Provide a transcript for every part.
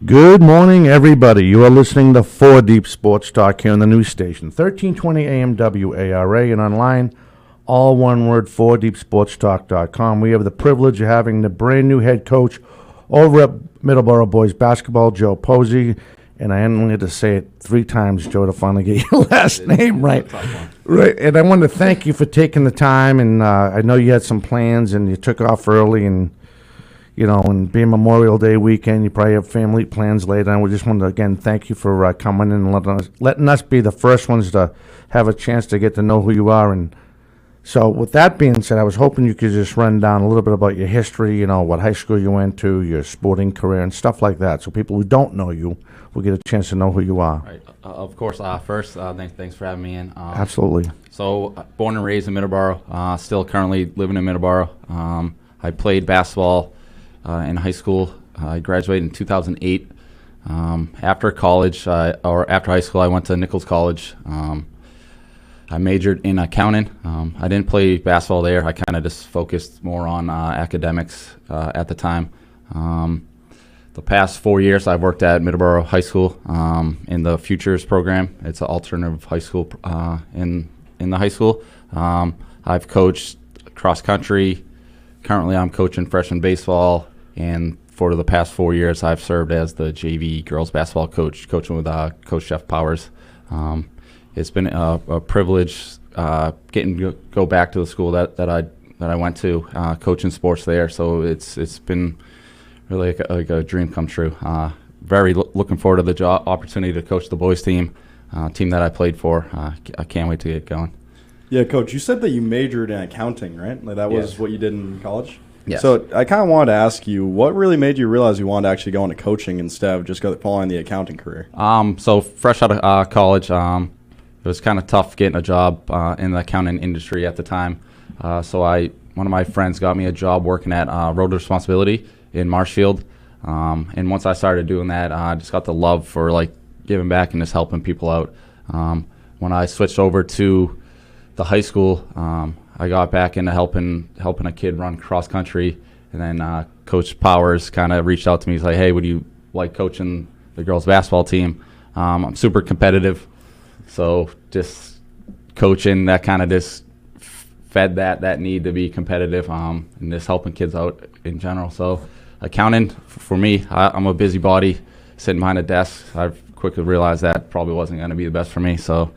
Good morning, everybody. You are listening to 4 Deep Sports Talk here on the news station, 1320 AM WARA, and online, all one word, 4deepsportstalk.com. We have the privilege of having the brand new head coach over at Middleborough Boys Basketball, Joe Posey, and I only had to say it 3 times, Joe, to finally get your last name right. Right, and I wanted to thank you for taking the time, and I know you had some plans, and you took off early, and and being Memorial Day weekend, you probably have family plans later. And we just wanted to, again, thank you for coming in and letting us be the first ones to have a chance to get to know who you are. And so with that being said, I was hoping you could just run down a little bit about your history, what high school you went to, your sporting career, and stuff like that. So people who don't know you will get a chance to know who you are. Right. Of course, first, thanks for having me in. Absolutely. So born and raised in Middleborough, still currently living in Middleborough. I played basketball in high school. I graduated in 2008. After college, after high school, I went to Nichols College. I majored in accounting. I didn't play basketball there. I kind of just focused more on academics at the time. The past 4 years, I've worked at Middleborough High School in the Futures program. It's an alternative high school in the high school. I've coached cross country. Currently, I'm coaching freshman baseball, and for the past 4 years, I've served as the JV girls basketball coach, coaching with Coach Jeff Powers. It's been a privilege getting to go back to the school that I went to, coaching sports there. So it's been really like a dream come true. Very looking forward to the opportunity to coach the boys team that I played for. I can't wait to get going. Yeah, Coach, you said that you majored in accounting, right? Like that was what you did in college? Yes. So I kind of wanted to ask you, what really made you realize you wanted to actually go into coaching instead of just following the accounting career? So fresh out of college, it was kind of tough getting a job in the accounting industry at the time. So one of my friends got me a job working at Road Responsibility in Marshfield. And once I started doing that, I just got the love for like giving back and just helping people out. When I switched over to the high school, I got back into helping a kid run cross country, and then Coach Powers kind of reached out to me. He's like, "Hey, would you like coaching the girls basketball team?" I'm super competitive, so just coaching that kind of just fed that need to be competitive, and just helping kids out in general. So accounting for me, I'm a busybody, sitting behind a desk. I've quickly realized that probably wasn't going to be the best for me. So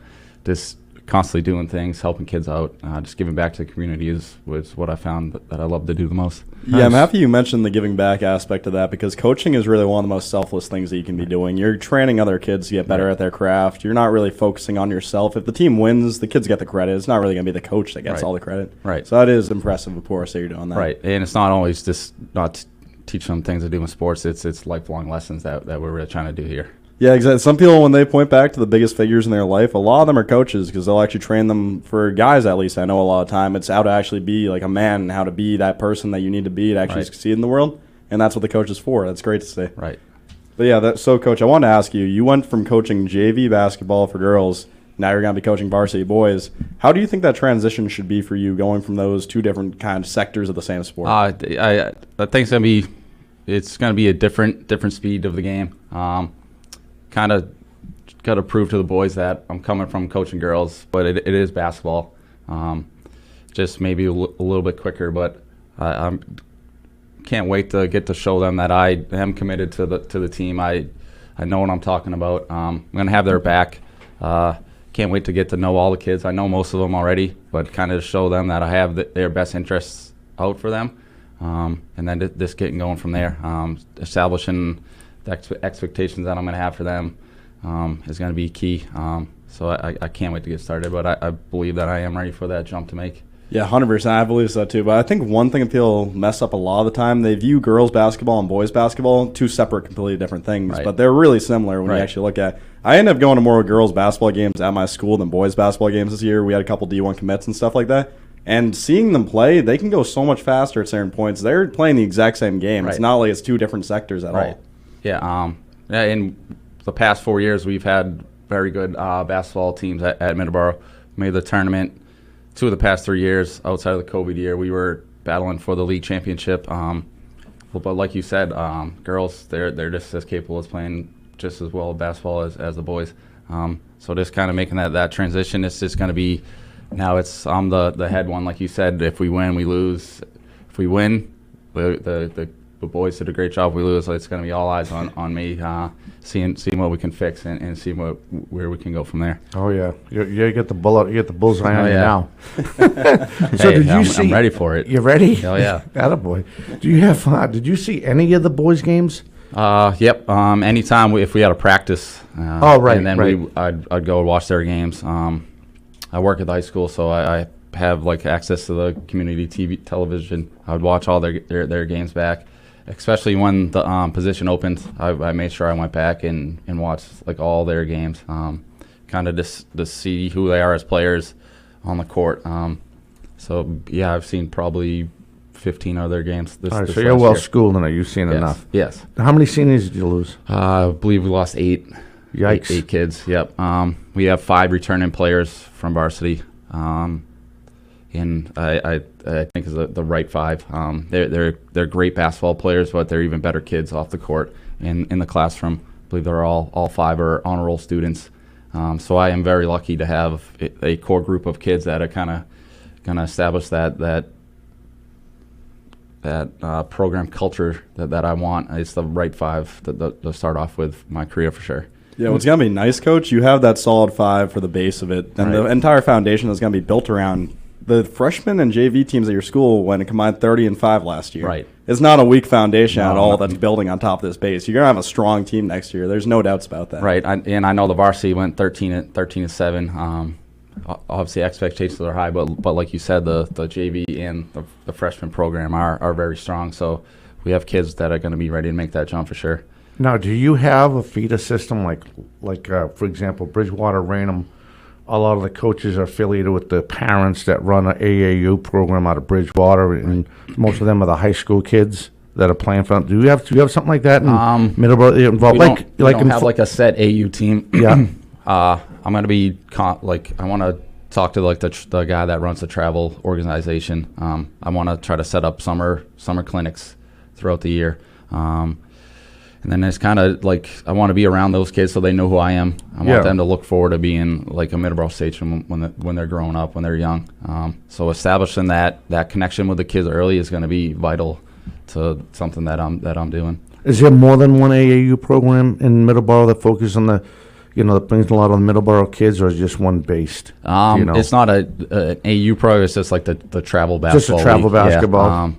just constantly doing things, helping kids out, just giving back to the community was what I found that I love to do the most. Yeah, I'm happy you mentioned the giving back aspect of that, because coaching is really one of the most selfless things that you can be doing. You're training other kids to get better at their craft. You're not really focusing on yourself. If the team wins, the kids get the credit. It's not really going to be the coach that gets all the credit. Right. So that is impressive, of course, that you're doing that. Right, and it's not always just not teach them things to do in sports. It's lifelong lessons that we're really trying to do here. Yeah, exactly. Some people, when they point back to the biggest figures in their life, a lot of them are coaches, because they'll actually train them. For guys, at least I know a lot of time, it's how to actually be like a man and how to be that person that you need to be to actually succeed in the world, and that's what the coach is for. That's great to see. Right. But yeah, so Coach, I wanted to ask you, you went from coaching JV basketball for girls, now you're going to be coaching varsity boys. How do you think that transition should be for you, going from those two different kind of sectors of the same sport? I think it's going to be a different speed of the game. Kind of got to prove to the boys that I'm coming from coaching girls, but it is basketball. Just maybe a little bit quicker, but I can't wait to get to show them that I am committed to the team. I know what I'm talking about. I'm going to have their back. Can't wait to get to know all the kids. I know most of them already, but kind of show them that I have their best interests out for them. And then just getting going from there, establishing the expectations that I'm going to have for them is going to be key. So I can't wait to get started, but I believe that I am ready for that jump to make. Yeah, 100%. I believe so too. But I think one thing that people mess up a lot of the time, they view girls basketball and boys basketball two separate, completely different things. But they're really similar when you actually look at it. I ended up going to more girls basketball games at my school than boys basketball games this year. We had a couple D1 commits and stuff like that. And seeing them play, they can go so much faster at certain points. They're playing the exact same game. It's not like it's two different sectors at all. Yeah, in the past 4 years, we've had very good basketball teams at Middleborough. Made the tournament 2 of the past 3 years. Outside of the COVID year, we were battling for the league championship. but like you said, girls, they're just as capable as playing just as well basketball as the boys. So just kind of making that transition, it's just going to be, now I'm the head one, like you said. If we win, we lose. If we win, the boys did a great job. If we lose, so it's going to be all eyes on me, seeing what we can fix and seeing where we can go from there. Oh yeah, you get the bullseye on you now. So hey, I'm ready for it. You ready? Oh yeah, attaboy. Do you have? Did you see any of the boys' games? Yep. Anytime if we had a practice. Right. And then I'd go watch their games. I work at the high school, so I have like access to the community television. I would watch all their games back, especially when the position opened. I made sure I went back and watched like all their games, kind of just to see who they are as players on the court. So yeah, I've seen probably 15 of their games. This so you're well schooled in it. You've seen yes. enough. Yes. How many seniors did you lose? I believe we lost 8. Yikes. 8 kids. Yep. We have 5 returning players from varsity. And I think is the right 5. They're great basketball players, but they're even better kids off the court and in the classroom. I believe they're all 5 are honor roll students. So I am very lucky to have a core group of kids that are kind of going to establish that program culture that I want. It's the right 5 to start off with my career for sure. Yeah, what's going to be nice, Coach, you have that solid 5 for the base of it, and the entire foundation is going to be built around the freshman and JV teams at your school when it combined 30-5 last year. Right. It's not a weak foundation at all that's building on top of this base. You're going to have a strong team next year. There's no doubts about that. Right, and I know the varsity went 13-7. Obviously, expectations are high, but like you said, the JV and the freshman program are very strong. So we have kids that are going to be ready to make that jump for sure. Now, do you have a feeder system like for example, Bridgewater Raynham? A lot of the coaches are affiliated with the parents that run an AAU program out of Bridgewater, and most of them are the high school kids that are playing for them. Do you have something like that in Middleborough involved? We don't have like a set AU team. Yeah. I'm going to be I want to talk to like the guy that runs the travel organization. I want to try to set up summer clinics throughout the year. And then it's kind of like I want to be around those kids so they know who I am. I want them to look forward to being like a Middleborough station when they're growing up, when they're young. So establishing that connection with the kids early is going to be vital to something that I'm doing. Is there more than one AAU program in Middleborough that focuses on that brings a lot of Middleborough kids, or is just one based? It's not an AAU program. It's just like the travel basketball. Just a travel basketball. Yeah,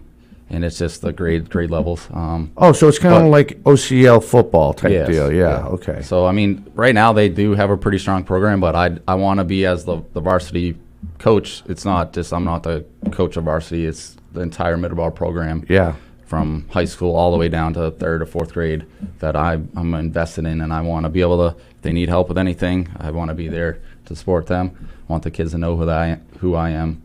and it's just the grade levels. So it's kind of like OCL football type deal. Yeah, okay. So, I mean, right now they do have a pretty strong program, but I want to be as the varsity coach. It's not just I'm not the coach of varsity. It's the entire Middleborough program. Yeah. From high school all the way down to 3rd or 4th grade that I'm invested in, and I want to be able to, if they need help with anything, I want to be there to support them. I want the kids to know who I am.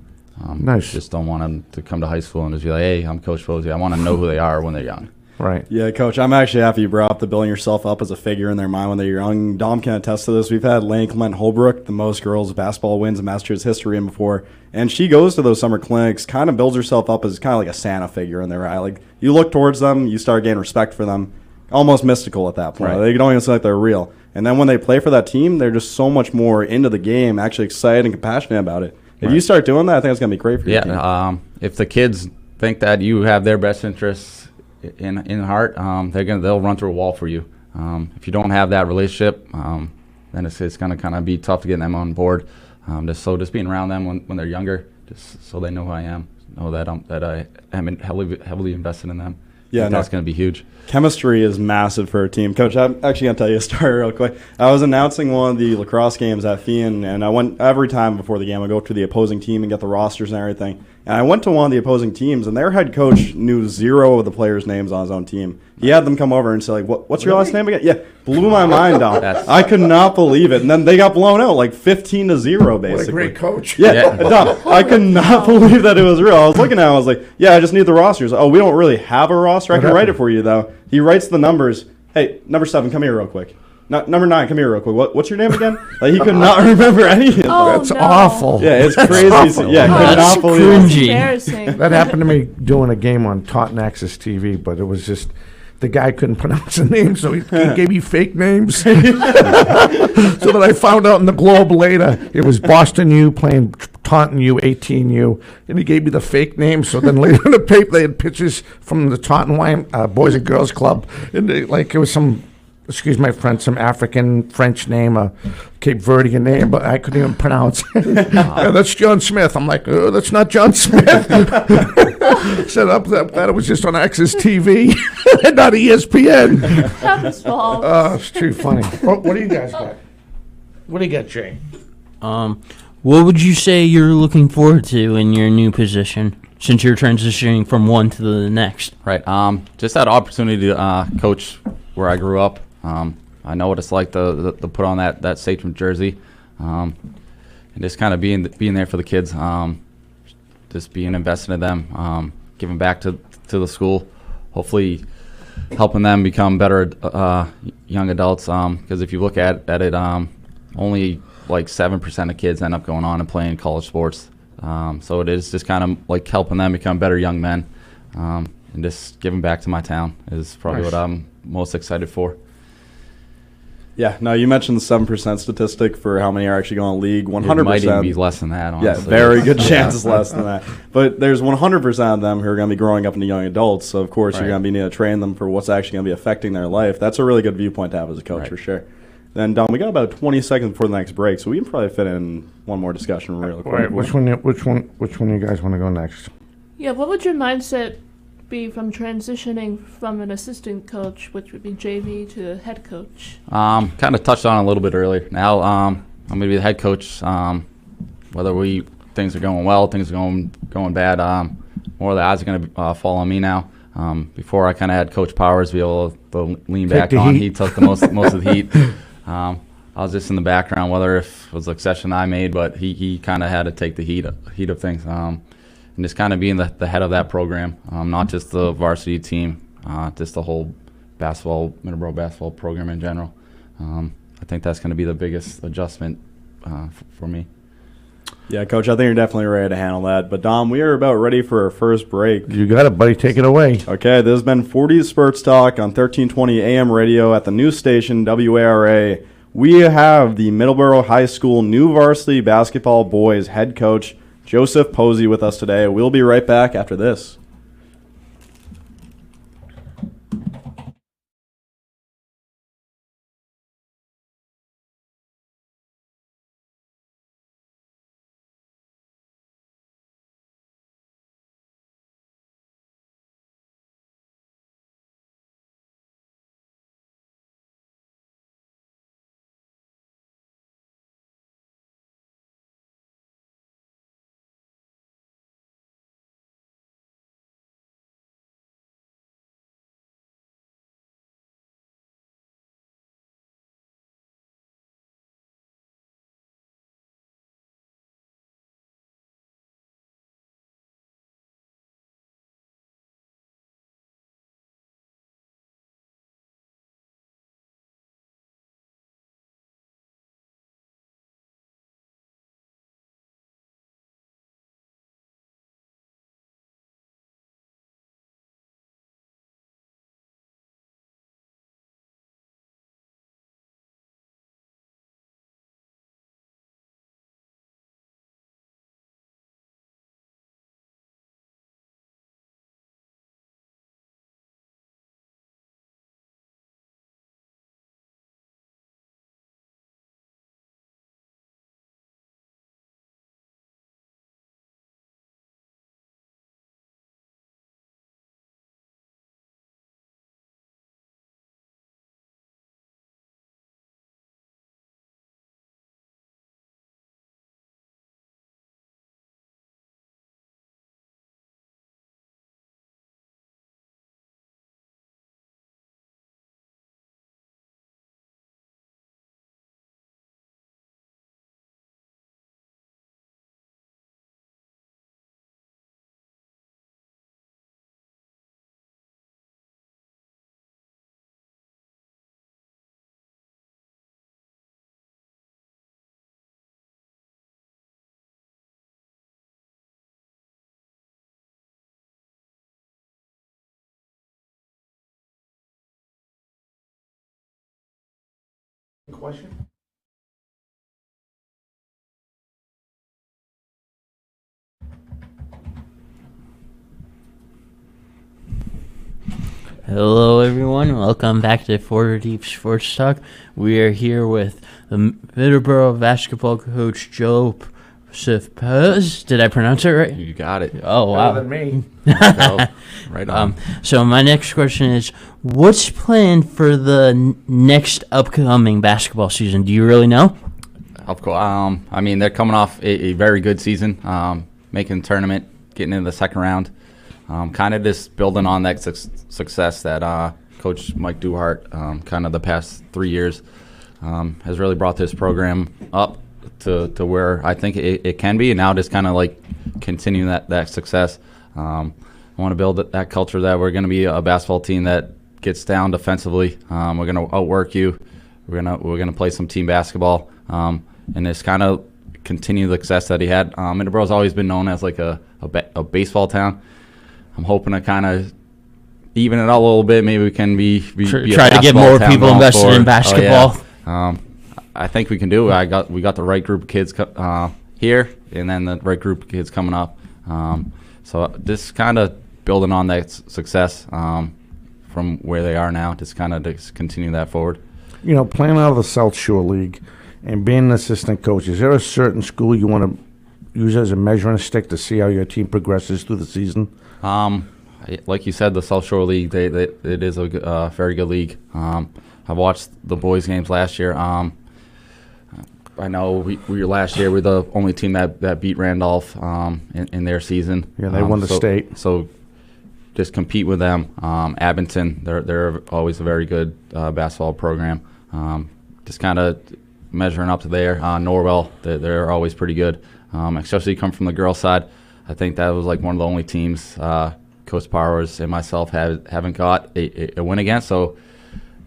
Nice. Just don't want them to come to high school and just be like, hey, I'm Coach Posey. I want to know who they are when they're young. Right. Yeah, Coach, I'm actually happy you brought up the building yourself up as a figure in their mind when they're young. Dom can attest to this. We've had Lane Clement Holbrook, the most girls basketball wins in Massachusetts history, and before. And she goes to those summer clinics, kind of builds herself up as kind of like a Santa figure in their eye. Like, you look towards them, you start getting respect for them. Almost mystical at that point. Right. They don't even seem like they're real. And then when they play for that team, they're just so much more into the game, actually excited and compassionate about it. If you start doing that, I think it's going to be great for your team. Yeah, if the kids think that you have their best interests in heart, they'll run through a wall for you. If you don't have that relationship, then it's going to kind of be tough to get them on board. Just being around them when they're younger, just so they know who I am, know that I am heavily invested in them. Yeah, that's going to be huge. Chemistry is massive for a team. Coach, I'm actually going to tell you a story real quick. I was announcing one of the lacrosse games at Fian, and I went every time before the game. I go to the opposing team and get the rosters and everything. And I went to one of the opposing teams, and their head coach knew 0 of the players' names on his own team. He had them come over and say, like, what's your last name again? Yeah, blew my mind down. I could not believe it. And then they got blown out, like 15-0, basically. What a great coach. Yeah. No, I could not believe that it was real. I was looking at it, I was like, yeah, I just need the rosters. Oh, we don't really have a roster. I can write it for you, though. He writes the numbers. Hey, number 7, come here real quick. Number 9, come here real quick. What's your name again? Like, he could not remember anything. That's awful. Yeah, it's crazy. awful. Yeah, could That's not believe it. cringy. Embarrassing. That happened to me doing a game on Taunton Access TV, but it was just the guy couldn't pronounce the name, so he gave me fake names. So that I found out in the Globe later, it was Boston U playing Taunton U, 18U, and he gave me the fake name. So then later in the paper, they had pictures from the Taunton Boys and Girls Club, and it was some. Excuse my French, some African French name, a Cape Verdean name, but I couldn't even pronounce. Yeah, that's John Smith. I'm like, oh, that's not John Smith. Set up that it was just on Access TV, and not ESPN. That was false. Oh, it's too funny. What do you guys got? What do you got, Jay? What would you say you're looking forward to in your new position, since you're transitioning from one to the next? Right. Just that opportunity to coach where I grew up. I know what it's like to put on that Sachem jersey, and just kind of being there for the kids, just being invested in them, giving back to the school, hopefully helping them become better young adults. Because if you look at it, only like 7% of kids end up going on and playing college sports. So it is just kind of like helping them become better young men, and just giving back to my town is probably what I'm most excited for. Yeah, no, you mentioned the 7% statistic for how many are actually going to league. 100%. It might even be less than that, honestly. Yeah, very good chances less than that. But there's 100% of them who are going to be growing up into young adults. So, of course, you're going to be needing to train them for what's actually going to be affecting their life. That's a really good viewpoint to have as a coach, for sure. Then, Don, we got about 20 seconds before the next break, so we can probably fit in one more discussion real quick. Right, which one you guys want to go next? Yeah, what would your mindset be from transitioning from an assistant coach, which would be JV, to head coach? Kind of touched on it a little bit earlier. Now I'm going to be the head coach. Whether things are going well, things are going bad, more of the odds are going to fall on me now. Before I kind of had Coach Powers be able to lean back on. He took the most of the heat. I was just in the background, whether if it was a session I made, but he kind of had to take the heat of things. And just kind of being the head of that program, not just the varsity team, just the whole Middleborough basketball program in general. I think that's going to be the biggest adjustment for me. Yeah, Coach, I think you're definitely ready to handle that. But, Dom, we are about ready for our first break. You got it, buddy. Take it away. Okay, this has been 40 Spurts Talk on 1320 AM radio at the news station, WARA. We have the Middleborough High School new varsity basketball boys head coach, Joseph Posey, with us today. We'll be right back after this. Question? Hello, everyone. Welcome back to 4 Deep Sports Talk. We are here with the Middleborough basketball coach, Joe Pez. Did I pronounce it right? You got it. Oh, wow. Better than me. Right on. So my next question is, what's planned for the next upcoming basketball season? Do you really know? Of course. I mean, they're coming off a very good season, making the tournament, getting into the second round. Kind of just building on that success that Coach Mike Duhart, kind of the past 3 years, has really brought this program up to where I think it can be, and now just kind of like continue that success. I want to build that culture that we're going to be a basketball team that gets down defensively. We're going to outwork you. We're gonna play some team basketball, and just kind of continue the success that he had. Middleborough's always been known as like a baseball town. I'm hoping to kind of even it out a little bit. Maybe we can be try to get more people invested in basketball. Oh, yeah. I think we can do it. We got the right group of kids here, and then the right group of kids coming up. So this kind of building on that success from where they are now, just kind of to continue that forward. You know, playing out of the South Shore League and being an assistant coach, is there a certain school you want to use as a measuring stick to see how your team progresses through the season? Like you said, the South Shore League, it is a very good league. I watched the boys' games last year. I know we were last year. We're the only team that beat Randolph in their season. Yeah, they won the state. So just compete with them. Abington, they're always a very good basketball program. Just kind of measuring up to there. Norwell, they're always pretty good, especially come from the girls' side. I think that was like one of the only teams Coach Powers and myself haven't got a win against. So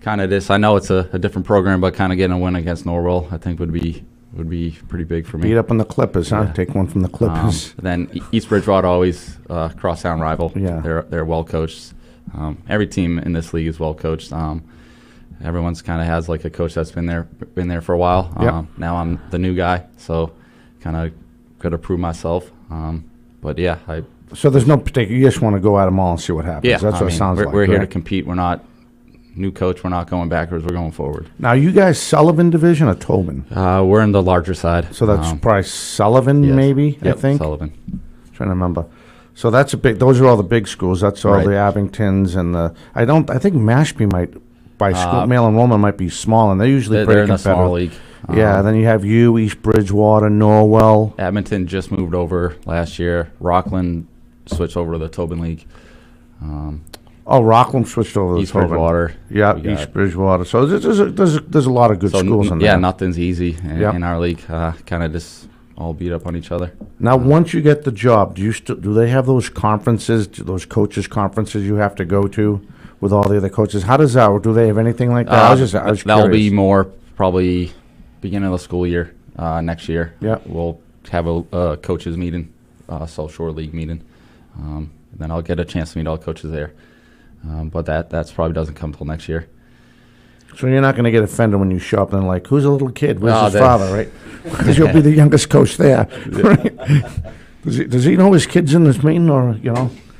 kind of this, I know it's a different program, but kind of getting a win against Norwell, I think would be pretty big for me. Beat up on the Clippers, huh? Yeah. Take one from the Clippers. Then East Bridgewater always crosstown rival. Yeah, they're well coached. Every team in this league is well coached. Everyone's kind of has like a coach that's been there for a while. Yep. Now I'm the new guy, so kind of got to prove myself. But yeah, so there's no particular. You just want to go at them all and see what happens. Yeah, that's what it sounds like. We're here to compete. We're not new coach. We're not going backwards. We're going forward. Now, you guys Sullivan division or Tobin? We're in the larger side. So that's probably Sullivan, yes. maybe. Yep, I think Sullivan. Trying to remember. So that's a big. Those are all the big schools. That's all Right. the Abingtons and the. I think Mashpee might by school male enrollment might be small, and they're usually pretty they're in a competitive. small league. Yeah, then you have East Bridgewater, Norwell. Edmonton just moved over last year. Rockland switched over to the Tobin League. Rockland switched over to East Tobin. Bridgewater. Yeah, East Bridgewater. So there's a lot of good schools in there. Yeah, nothing's easy in our league. Kind of just all beat up on each other. Now, once you get the job, do they have those conferences, those coaches conferences you have to go to with all the other coaches? How does that work? Do they have anything like that? I was that'll be curious. more probably beginning of the school year next year. Yeah, we'll have a coaches meeting, South Shore League meeting. Then I'll get a chance to meet all the coaches there. But that's probably doesn't come till next year. So you're not going to get offended when you show up and like, who's a little kid? Where's his No, father, right? Because you'll be the youngest coach there. Right? Does he know his kid's in this meeting, or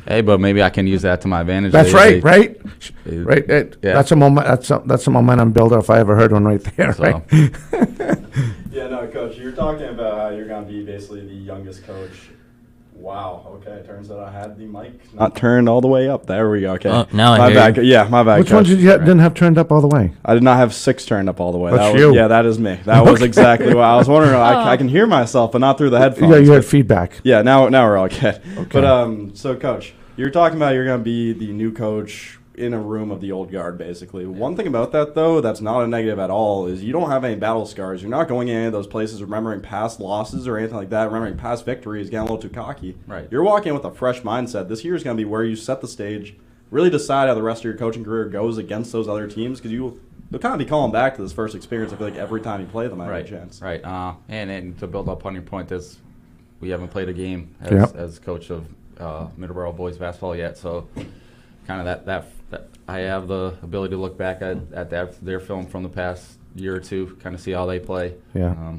Hey, but maybe I can use that to my advantage. That's right. Right. Yeah. That's a moment. That's a momentum builder if I ever heard one right there. So. Right. Yeah, no, Coach, you're talking about how you're going to be basically the youngest coach. Wow. Okay. It turns out I had the mic not turned all the way up. There we go. Okay. Now my I hear bad. you. Yeah, my bad. Which Coach. ones didn't have turned up all the way? I did not have 6 turned up all the way. That's was, you. Yeah, that is me. That was exactly what I was wondering. I can hear myself, but not through the headphones. Yeah, you had feedback. Yeah. Now we're all good. Okay. But so Coach, you're talking about you're going to be the new coach in a room of the old guard, basically. One thing about that, though, that's not a negative at all, is you don't have any battle scars. You're not going in any of those places remembering past losses or anything like that, remembering past victories, getting a little too cocky. Right. You're walking in with a fresh mindset. This year is going to be where you set the stage, really decide how the rest of your coaching career goes against those other teams, because you'll kind of be calling back to this first experience, I feel like, every time you play them, I have a chance. Right. And to build up on your point, we haven't played a game as coach of Middleborough boys basketball yet, so kind of that I have the ability to look back at their film from the past year or two, kind of see how they play. Yeah.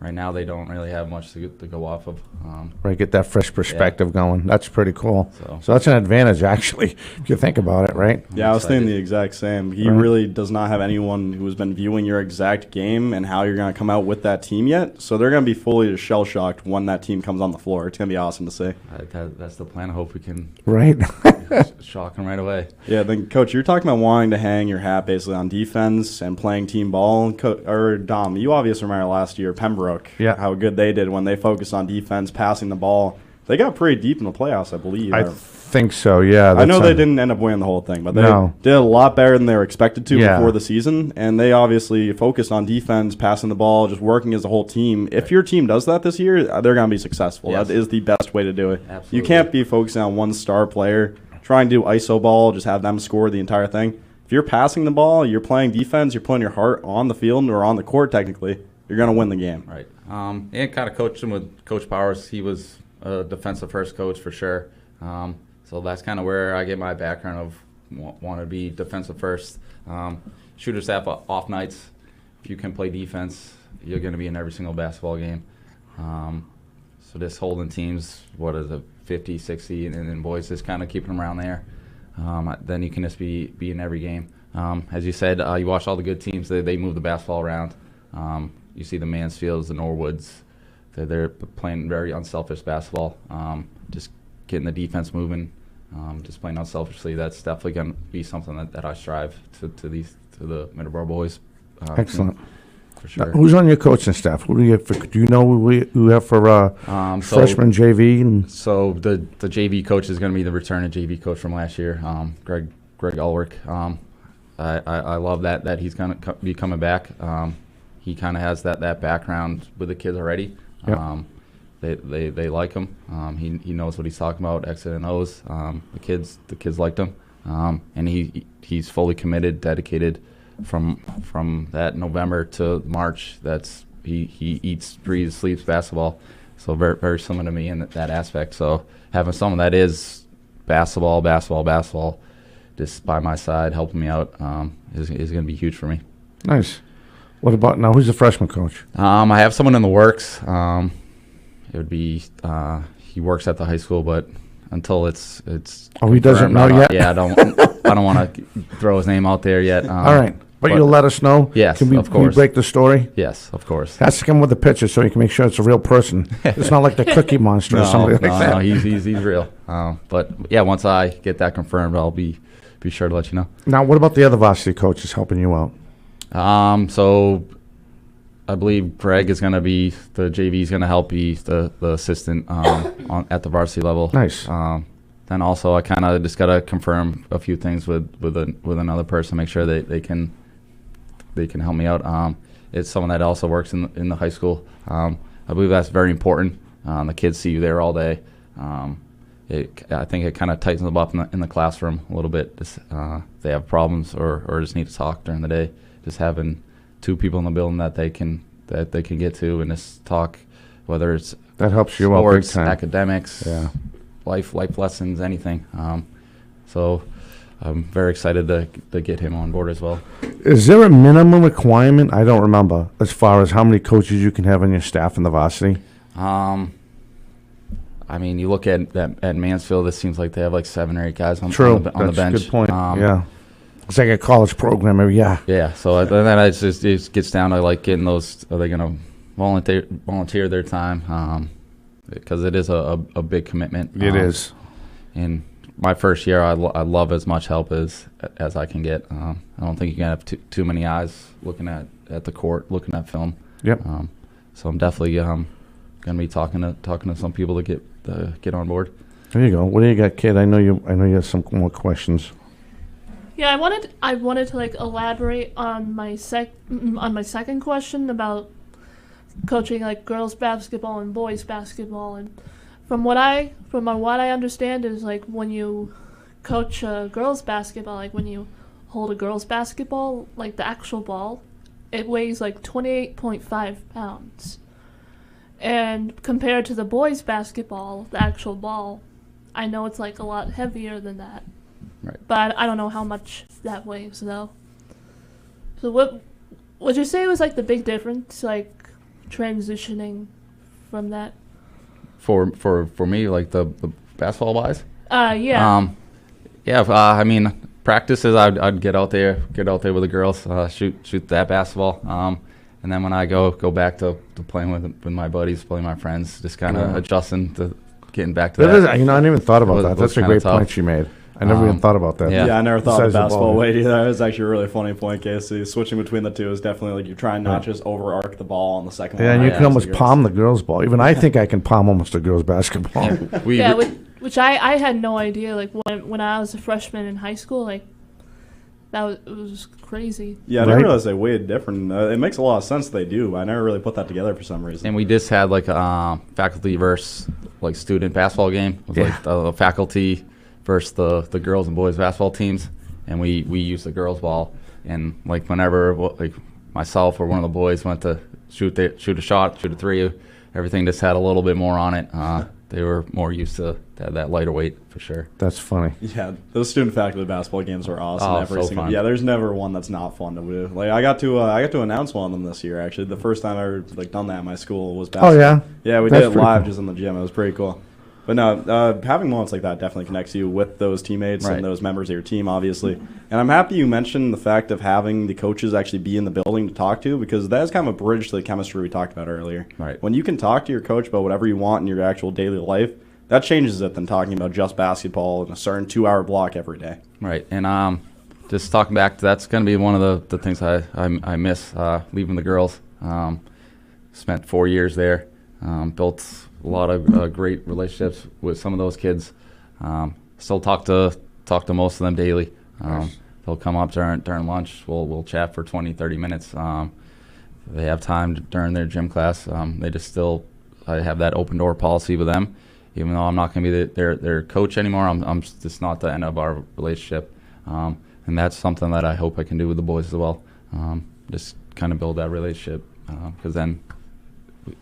Right now, they don't really have much to go off of. Right, get that fresh perspective going. That's pretty cool. So that's an advantage, actually, if you think about it, right? Yeah, I was thinking the exact same. He really does not have anyone who has been viewing your exact game and how you're going to come out with that team yet. So they're going to be fully shell-shocked when that team comes on the floor. It's going to be awesome to see. That's the plan. I hope we can shock them right away. Yeah, then, Coach, you're talking about wanting to hang your hat basically on defense and playing team ball. Dom, you obviously remember last year, Pembroke, how good they did when they focused on defense, passing the ball. They got pretty deep in the playoffs, I believe. I think so, yeah. I know they didn't end up winning the whole thing, but they did a lot better than they were expected to before the season, and they obviously focused on defense, passing the ball, just working as a whole team. If your team does that this year, they're going to be successful. Yes. That is the best way to do it. Absolutely. You can't be focusing on one star player, try and do iso ball, just have them score the entire thing. If you're passing the ball, you're playing defense, you're putting your heart on the field or on the court technically, you're going to win the game. Right. And kind of coached him with Coach Powers. He was a defensive first coach for sure. So that's kind of where I get my background of want to be defensive first. Shooters have off nights. If you can play defense, you're going to be in every single basketball game. So just holding teams, 50, 60, and then boys just kind of keeping them around there. Then you can just be in every game. As you said, you watch all the good teams, they move the basketball around. You see the Mansfields, the Norwoods, they're playing very unselfish basketball, just getting the defense moving, just playing unselfishly. That's definitely going to be something that I strive to the Middleborough boys. Excellent. For sure. Now, who's on your coaching staff? Who do you have do you know who you have for freshman JV? And so the JV coach is going to be the returning JV coach from last year, Greg Ulrich. I love that he's going to be coming back. He kind of has that background with the kids already. Yep. They like him. He knows what he's talking about, X's and O's. The kids liked him, and he's fully committed, dedicated from that November to March. He eats, breathes, sleeps basketball. So very, very similar to me in that aspect. So having someone that is basketball, just by my side, helping me out, is going to be huge for me. Nice. What about now? Who's the freshman coach? I have someone in the works. It would be he works at the high school, but until it's he doesn't know yet. Yeah, I don't want to throw his name out there yet. All right, but you'll let us know. Yes, can we break the story? Yes, of course. Has to come with a picture so you can make sure it's a real person. It's not like the Cookie Monster or something like that. No, he's real. But yeah, once I get that confirmed, I'll be sure to let you know. Now, what about the other varsity coaches helping you out? So I believe Greg is going to be the JV is going to help be the assistant at the varsity level. Nice. Then also I kind of just got to confirm a few things with another person, make sure they can help me out. It's someone that also works in the high school. I believe that's very important. The kids see you there all day. I think it kind of tightens them up in the classroom a little bit. Just, they have problems or just need to talk during the day. Just having two people in the building that they can get to and just talk, whether it's that helps you sports, out big time. academics, life lessons, anything. So I'm very excited to get him on board as well. Is there a minimum requirement? I don't remember as far as how many coaches you can have on your staff in the varsity. I mean, you look at Mansfield. It seems like they have like 7 or 8 guys on the bench. That's a good point. It's like a college program every year. Yeah, so then it just gets down to like getting those. Are they going to volunteer their time? Because it is a big commitment. It is. And my first year, I love as much help as I can get. I don't think you can have too many eyes looking at the court, looking at film. Yep. So I'm definitely going to be talking to some people to get on board. There you go. What do you got, kid? I know you have some more questions. Yeah, I wanted to like elaborate on my second question about coaching like girls basketball and boys basketball, and from what I understand is like when you coach girls basketball, like when you hold a girls basketball, like the actual ball, it weighs like 28.5 pounds, and compared to the boys basketball, the actual ball, I know it's like a lot heavier than that. Right. But I don't know how much that weighs, though. So would you say it was like the big difference, like transitioning from that? For me, like the basketball wise. Yeah. Yeah. I mean, practices, I'd get out there with the girls, shoot that basketball. And then when I go back to playing with my buddies, playing my friends, just kind of adjusting to getting back to that. I didn't even thought about that. That's a great tough. point you made. I never even thought about that. Yeah, I never thought of Besides the basketball ball. weight either. That was actually a really funny point, Casey. Switching between the two is definitely like you're trying not just over arc the ball on the second one. Yeah, and you can Right. almost palm the girls' ball. Even I think I can palm almost a girls' basketball. Yeah, which I had no idea. Like when I was a freshman in high school, like it was crazy. Yeah, I Right. didn't realize they weighed different. It makes a lot of sense they do, but I never really put that together for some reason. And we just had like a faculty versus like student basketball game. It was like the faculty versus the girls and boys basketball teams, and we used the girls' ball. And like whenever like myself or one of the boys went to shoot a shot, shoot a three, everything just had a little bit more on it. They were more used to that lighter weight for sure. That's funny. Yeah, those student faculty basketball games are awesome. Oh, every so single fun. Yeah, there's never one that's not fun to do. Like I got to announce one of them this year. Actually, the first time I ever like done that at my school was basketball. Oh, yeah? Yeah, we That's did it pretty live cool. just in the gym. It was pretty cool. But no, having moments like that definitely connects you with those teammates Right. and those members of your team, obviously. And I'm happy you mentioned the fact of having the coaches actually be in the building to talk to, because that is kind of a bridge to the chemistry we talked about earlier. Right. When you can talk to your coach about whatever you want in your actual daily life, that changes it than talking about just basketball in a certain 2-hour block every day. Right, and just talking back, that's going to be one of the things I miss leaving the girls. Spent 4 years there, built a lot of great relationships with some of those kids. Still talk to most of them daily. They'll come up during lunch. We'll chat for 20, 30 minutes. They have time during their gym class. They just still I have that open door policy with them. Even though I'm not going to be their coach anymore, I'm just not the end of our relationship. And that's something that I hope I can do with the boys as well. Just kind of build that relationship, because then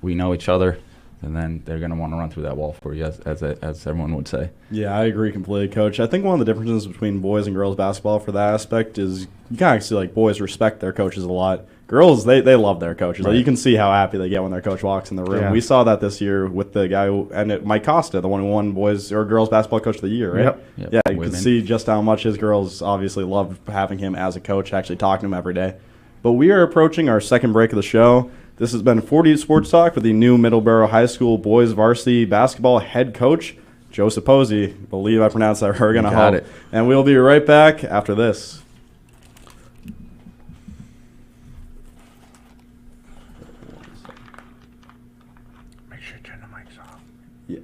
we know each other, and then they're going to want to run through that wall for you, as everyone would say. Yeah, I agree completely, Coach. I think one of the differences between boys and girls basketball for that aspect is you kind of see like boys respect their coaches a lot. Girls, they love their coaches. Right. Like, you can see how happy they get when their coach walks in the room. Yeah. We saw that this year with the guy Mike Costa, the one who won boys or girls basketball coach of the year, right? Yep. Yeah, you Women. can see just how much his girls obviously loved having him as a coach, actually talking to him every day. But we are approaching our second break of the show. This has been 40 Sports Talk with the new Middleborough High School boys varsity basketball head coach, Joseph Posey. Believe I pronounced that right. You got it. And we'll be right back after this. Make sure you turn the mics off. Yeah.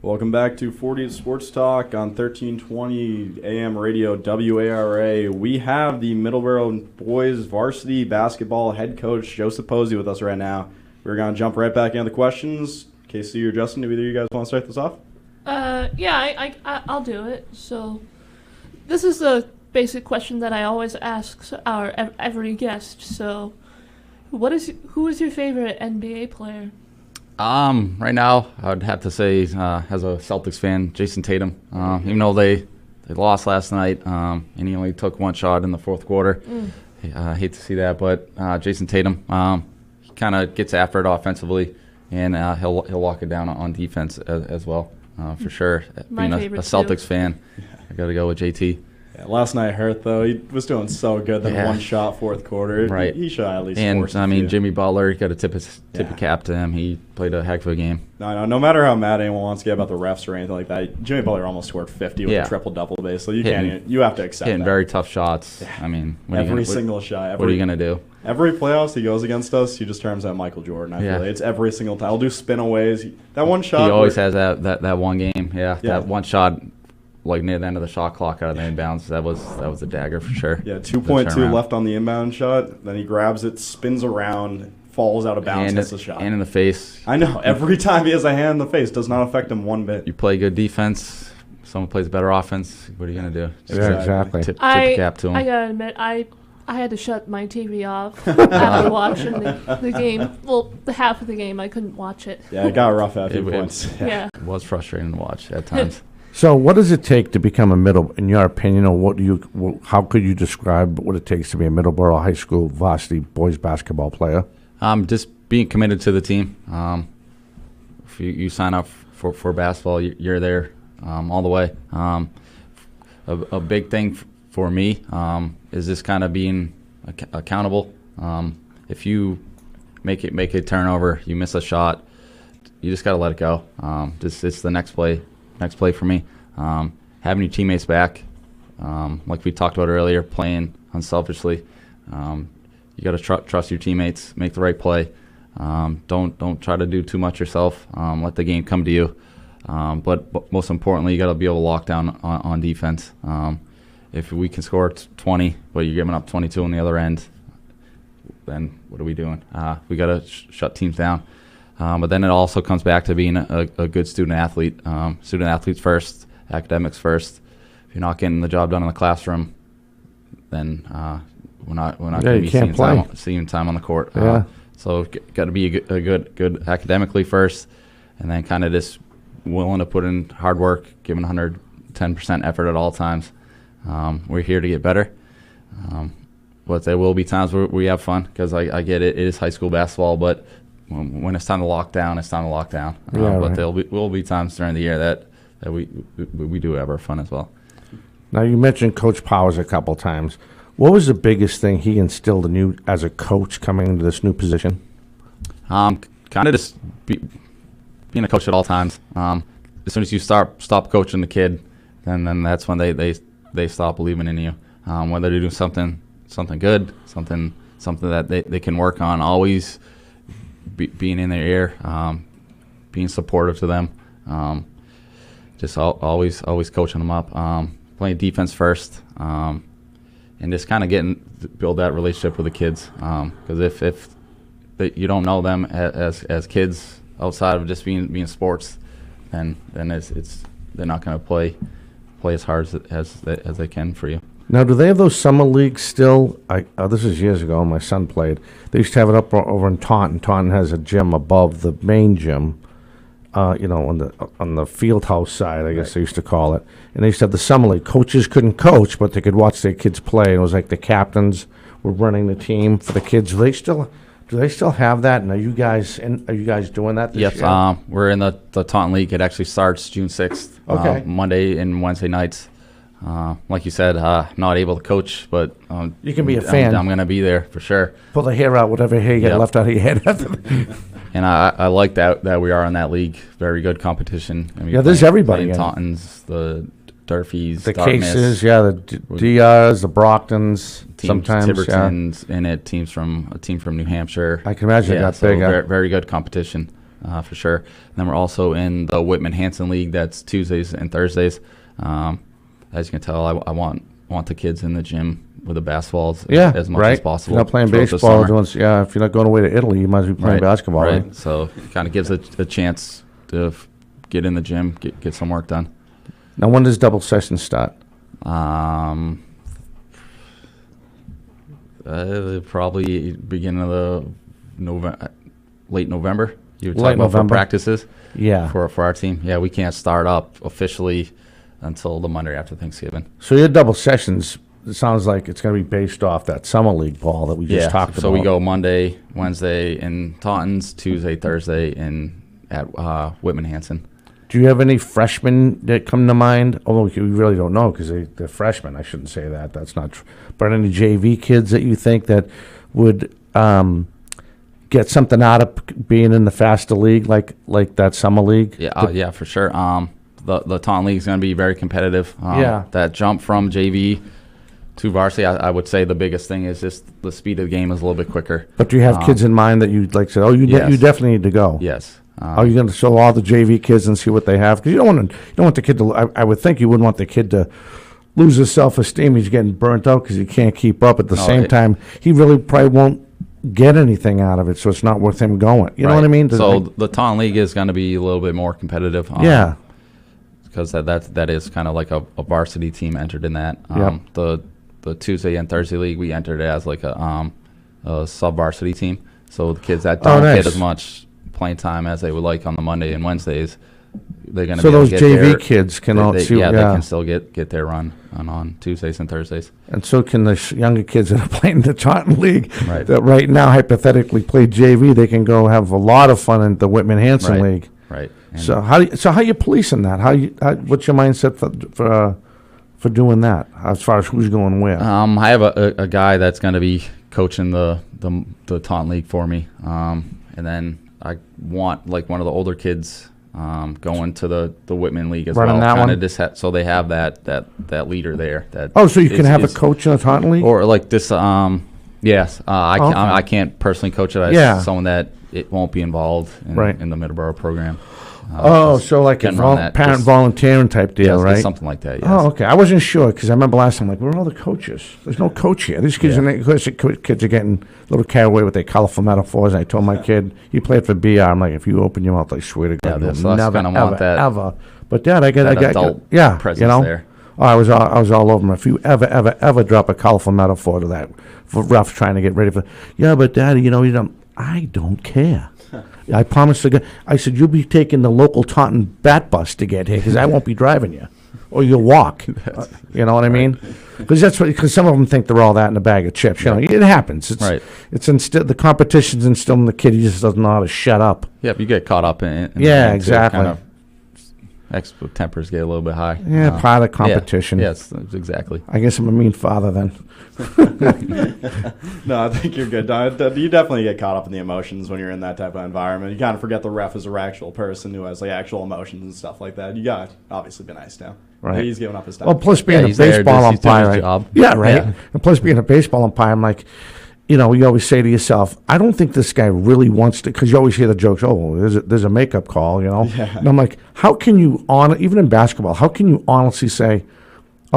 Welcome back to 40 Sports Talk on 1320 AM radio WARA. We have the Middleborough boys varsity basketball head coach Joseph Posey with us right now. We're going to jump right back into the questions. Casey or Justin, do either of you guys want to start this off? I'll do it. So this is the basic question that I always ask our every guest. So who is your favorite NBA player? Right now, I'd have to say, as a Celtics fan, Jason Tatum. Even though they lost last night, and he only took one shot in the fourth quarter. I hate to see that, but Jason Tatum, he kind of gets after it offensively, and he'll lock it down on defense as well, for sure. My Being favorite a Celtics too. fan, I got to go with JT. Yeah, last night hurt, though. He was doing so good that one shot fourth quarter. Right. He should at least And, force a I mean, few. Jimmy Butler, you got to tip his cap to him. He played a heck of a game. No matter how mad anyone wants to get about the refs or anything like that, Jimmy Butler almost scored 50 with a triple-double base, so you have to accept Hitting that. very tough shots. Yeah. I mean, Every single shot. What are you going to do? Every playoffs he goes against us, he just turns out Michael Jordan. I feel like it's every single time. I'll do spinaways. That one shot. He always has that one game. Yeah, that one shot, like near the end of the shot clock out of the inbounds. That was a dagger for sure. Yeah, 2.2 left on the inbound shot. Then he grabs it, spins around, falls out of bounds, hits the shot. And in the face. I know. Every time he has a hand in the face, does not affect him one bit. You play good defense. Someone plays better offense. What are you going to do? Yeah, exactly. Tip the cap to him. I gotta admit, I had to shut my TV off after watching the game. Well, the half of the game, I couldn't watch it. Yeah, it got rough at a few points. Yeah. It was frustrating to watch at times. So, what does it take to become in your opinion, or how could you describe what it takes to be a Middleborough High School varsity boys basketball player? Just being committed to the team. If you sign up for basketball, you're there all the way. A big thing for me is just kind of being accountable. If you make a turnover, you miss a shot, you just got to let it go. It's the next play for me. Having your teammates back, like we talked about earlier, playing unselfishly. You got to trust your teammates, make the right play. Don't try to do too much yourself. Let the game come to you. But most importantly, you got to be able to lock down on defense. If we can score 20, but you're giving up 22 on the other end, then what are we doing? We got to shut teams down. But then it also comes back to being a good student-athlete. Student-athletes first, academics first. If you're not getting the job done in the classroom, then we're not going to be seeing time on the court. So got to be a good academically first, and then kind of just willing to put in hard work, giving 110% effort at all times. We're here to get better. But there will be times where we have fun, because I get it. It is high school basketball, but when it's time to lock down, it's time to lock down. But there will be times during the year that we do have our fun as well. Now, you mentioned Coach Powers a couple times. What was the biggest thing he instilled in you as a coach coming into this new position? Kind of just being a coach at all times. As soon as you stop coaching the kid, then that's when they stop believing in you. Whether they're doing something good, something that they can work on, always being in their ear, being supportive to them, just always coaching them up, playing defense first, and just kind of build that relationship with the kids. Because if you don't know them as kids outside of just being sports, then it's they're not going to play as hard as they can for you. Now, do they have those summer leagues still? This is years ago. My son played. They used to have it up over in Taunton. Taunton has a gym above the main gym, on the field house side, I guess they used to call it. And they used to have the summer league. Coaches couldn't coach, but they could watch their kids play. And it was like the captains were running the team for the kids. Do they still have that? And are you guys doing that this year? Yes, we're in the Taunton League. It actually starts June 6th, Okay. Monday and Wednesday nights. Like you said, not able to coach, but you can be a fan. I'm going to be there for sure. Pull the hair out, whatever hair you get left out of your head. And I like that we are in that league. Very good competition. I mean, there's everybody. The Tauntons, the Durfees, the Dartmouth, Cases, the Diaz, the Brocktons, sometimes Tivertons, and a team from New Hampshire. I can imagine it got so big. Very good competition. for sure. And then we're also in the Whitman-Hanson League. That's Tuesdays and Thursdays. As you can tell, I want the kids in the gym with the basketballs as much as possible. If you're not playing baseball, if you're not going away to Italy, you might as well be playing basketball. Right. So it kind of gives a chance to get in the gym, get some work done. Now, when does double sessions start? Probably beginning of the late November. You were Late talking about for November. practices? Yeah. For our team. Yeah, we can't start up officially until the Monday after Thanksgiving. So your double sessions, it sounds like it's going to be based off that summer league ball that we just talked about. So we go Monday, Wednesday in Taunton's, Tuesday, Thursday at Whitman-Hanson. Do you have any freshmen that come to mind? Although we really don't know because they're freshmen. I shouldn't say that. That's not true. But any JV kids that you think that would get something out of being in the faster league like that summer league? Yeah, for sure. The Taunton League is going to be very competitive. That jump from JV to varsity, I would say the biggest thing is just the speed of the game is a little bit quicker. But do you have kids in mind that you'd like to say, you definitely need to go? Yes. Are you going to show all the JV kids and see what they have? Because you don't want the kid to. I would think you wouldn't want the kid to lose his self-esteem. He's getting burnt out because he can't keep up. At the same time, he really probably won't get anything out of it, so it's not worth him going. You know what I mean? So the Taunton League is going to be a little bit more competitive. Because that is kind of like a varsity team entered in that. The Tuesday and Thursday league we entered as like a sub-varsity team. So the kids that don't get as much playing time as they would like on the Monday and Wednesdays, they're going to be able to get JV kids can they can still get their run on Tuesdays and Thursdays. And so can the younger kids that are playing the Taunton League that right now hypothetically play JV. They can go have a lot of fun in the Whitman-Hanson League. Right. And so how you policing that? What's your mindset for doing that as far as who's going where? I have a guy that's going to be coaching the Taunton League for me, and then I want like one of the older kids going to the Whitman League as well. Kind of just so they have that leader there. So you can have a coach in the Taunton League, or like this. Yes, I can't personally coach it. As someone that it won't be involved in the Middleborough program. So like a parent volunteering type deal, right? Something like that, yes. Oh, okay. I wasn't sure because I remember last time, like, where are all the coaches? There's no coach here. These kids, kids are getting a little carried away with their colorful metaphors. And I told my kid, he played for BR. I'm like, if you open your mouth, I swear to God, you'll never, ever. But Dad, I got presence there. Oh, I was all over him. If you ever drop a colorful metaphor to that, for rough trying to get ready for, but Daddy, I don't care. I promised the guy. I said, you'll be taking the local Taunton bat bus to get here because I won't be driving you. Or you'll walk. You know what I mean? Because some of them think they're all that in a bag of chips. It happens. It's instead the competition's instilled in the kid. He just doesn't know how to shut up. Yeah, if you get caught up in exactly. Kind of tempers get a little bit high. Yeah, part of the competition. Yes, exactly. I guess I'm a mean father then. No, I think you're good. You definitely get caught up in the emotions when you're in that type of environment. You kind of forget the ref is a actual person who has like actual emotions and stuff like that. You got to obviously be nice now. Right. He's giving up his time. Well, plus being a baseball umpire. And plus being a baseball umpire, I'm like, you always say to yourself, I don't think this guy really wants to, because you always hear the jokes, there's a makeup call, Yeah. And I'm like, how can you, even in basketball, how can you honestly say,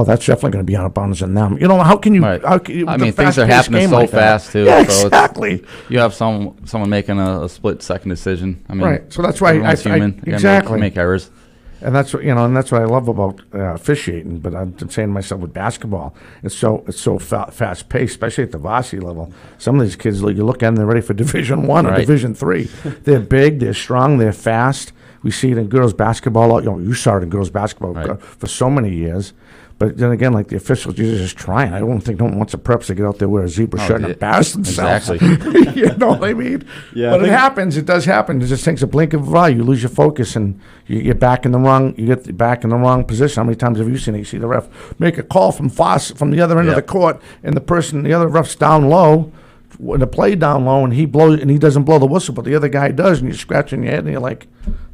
that's definitely going to be out of bounds than them? How can you? Right. I mean, things are happening so fast, too. Yeah, so exactly. You have someone making a split-second decision. I mean, right. So that's why everyone's human. Exactly. Make errors. And that's what I love about officiating. But I'm saying to myself with basketball, it's so fast paced, especially at the varsity level. Some of these kids, you look at them, they're ready for Division I or Division III. They're big, they're strong, they're fast. We see it in girls basketball. You saw it in girls basketball for so many years. But then again, like the officials, you're just trying. I don't think no one wants a preps to get out there, wear a zebra shirt, and embarrass themselves. Exactly. You know what I mean? Yeah. But it happens. It does happen. It just takes a blink of an eye. You lose your focus, and you get back in the wrong. You get back in the wrong position. How many times have you seen it? You see the ref make a call from the other end of the court, and the other ref's down low, the play down low, and he doesn't blow the whistle, but the other guy does, and you're scratching your head, and you're like,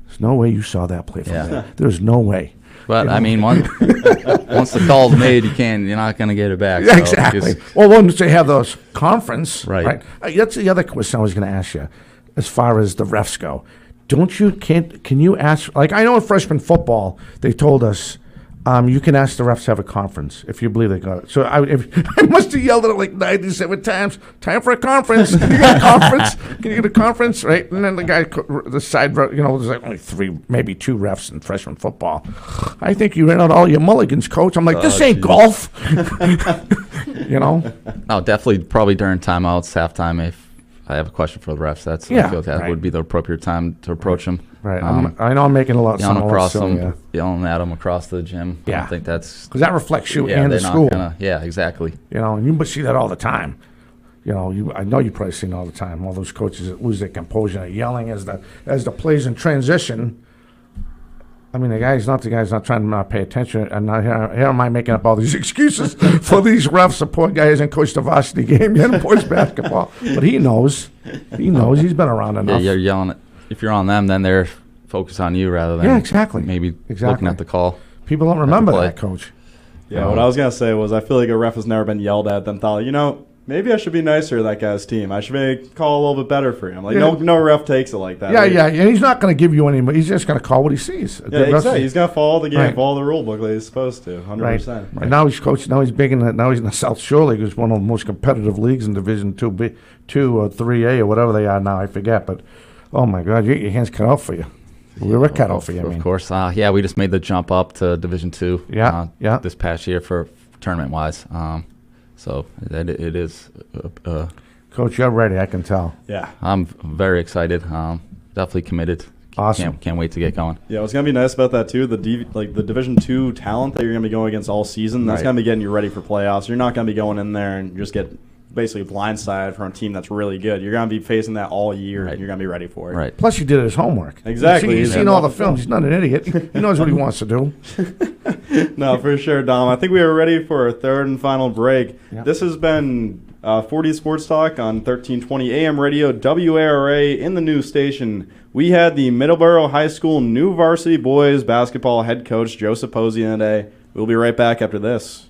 "There's no way you saw that play from there. There's no way." But I mean, once the call's made, you're not going to get it back. Yeah, exactly. Well, once they have those conference, right? That's the other question I was going to ask you, as far as the refs go. can you ask, like, I know in freshman football, they told us, you can ask the refs to have a conference if you believe they got it. So I must have yelled at it like 97 times. Time for a conference. Can you get a conference? Can you get a conference? Right? And then the side, there's like only 3, maybe 2 refs in freshman football. I think you ran out all your mulligans, coach. I'm like, this ain't golf. No, definitely probably during timeouts, halftime, if I have a question for the refs, I feel like that would be the appropriate time to approach them. Right. I know I'm making a lot of yelling at them across the gym. Yeah. I don't think that's... Because that reflects you and the school. Exactly. And you must see that all the time. I know you probably seen all the time. All those coaches that lose their composure, yelling as the plays in transition. I mean, the guy's not trying to not pay attention. And now here am I making up all these excuses for these refs. The poor guy hasn't coached a varsity game yet in boys basketball. But he knows. He knows. He's been around enough. Yeah, you're yelling at... If you're on them, then they're focused on you rather than maybe looking at the call. People don't remember that, Coach. Yeah, what I was going to say was I feel like a ref has never been yelled at them. Thought, maybe I should be nicer to that guy's team. I should maybe call a little bit better for him. Like, no ref takes it like that. Yeah. And he's not going to give you any, he's just going to call what he sees. Yeah, exactly. He's going to follow the game, follow the rule book like he's supposed to, 100%. Right. And now he's coaching. Now he's big in now he's in the South Shore League, which is one of the most competitive leagues in Division 2 or 3A or whatever they are now. I forget, but. Oh, my God, you get your hands cut off for you. We were cut off for you, Of course. We just made the jump up to Division 2 this past year for tournament-wise. So it is. Coach, you're ready, I can tell. Yeah. I'm very excited. Definitely committed. Awesome. Can't wait to get going. Yeah, what's going to be nice about that, too, the Division 2 talent that you're going to be going against all season, that's going to be getting you ready for playoffs. You're not going to be going in there and just get basically blindsided from a team that's really good. You're going to be facing that all year, and you're going to be ready for it. Right. Plus, he did his homework. Exactly. He's seen all the films. He's not an idiot. He knows what he wants to do. No, for sure, Dom. I think we are ready for our third and final break. Yep. This has been 4D Sports Talk on 1320 AM radio, WARA in the news station. We had the Middleborough High School new varsity boys basketball head coach, Joseph Posey, today. We'll be right back after this.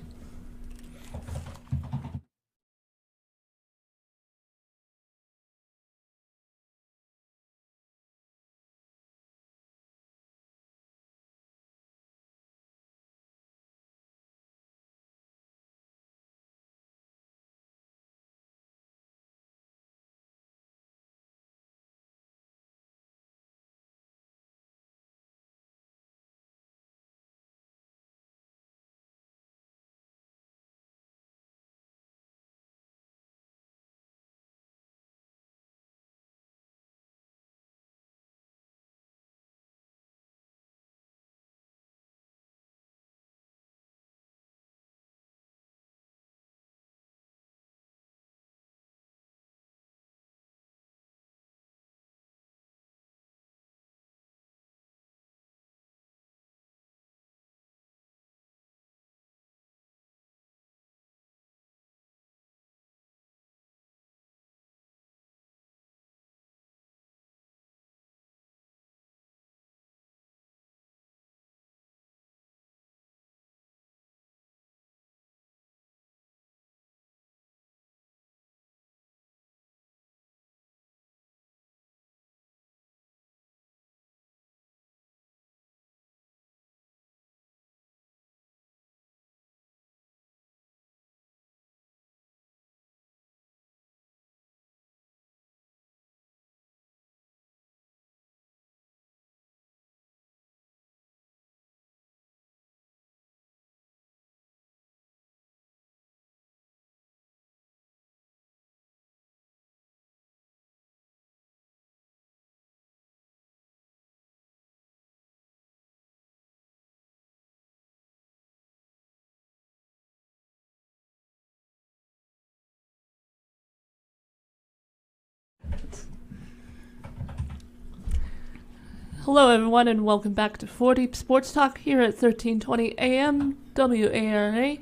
Hello, everyone, and welcome back to 4D Sports Talk here at 1320 AM WARA.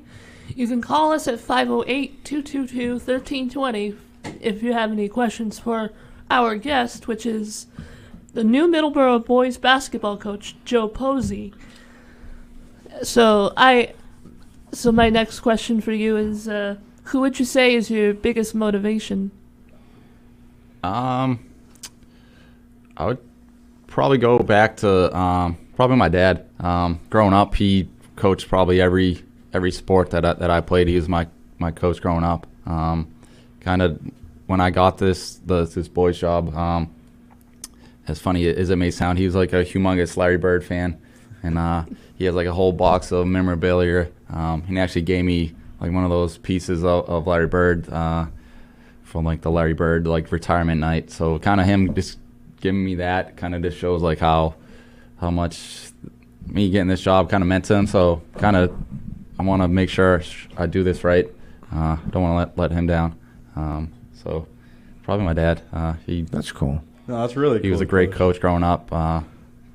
You can call us at 508-222-1320 if you have any questions for our guest, which is the new Middleborough boys basketball coach, Joe Posey. So my next question for you is, who would you say is your biggest motivation? I would probably go back to probably my dad. Growing up, he coached probably every sport that I played. He was my coach growing up. Kind of when I got this boys job, as funny as it may sound, he was like a humongous Larry Bird fan, and he has like a whole box of memorabilia. He actually gave me like one of those pieces of Larry Bird from like the Larry Bird like retirement night. So kind of him just giving me that kind of just shows like how much me getting this job kind of meant to him. So kind of I want to make sure I do this right. Don't want to let him down. So probably my dad. That's cool. No, that's really cool. He was a great coach growing up.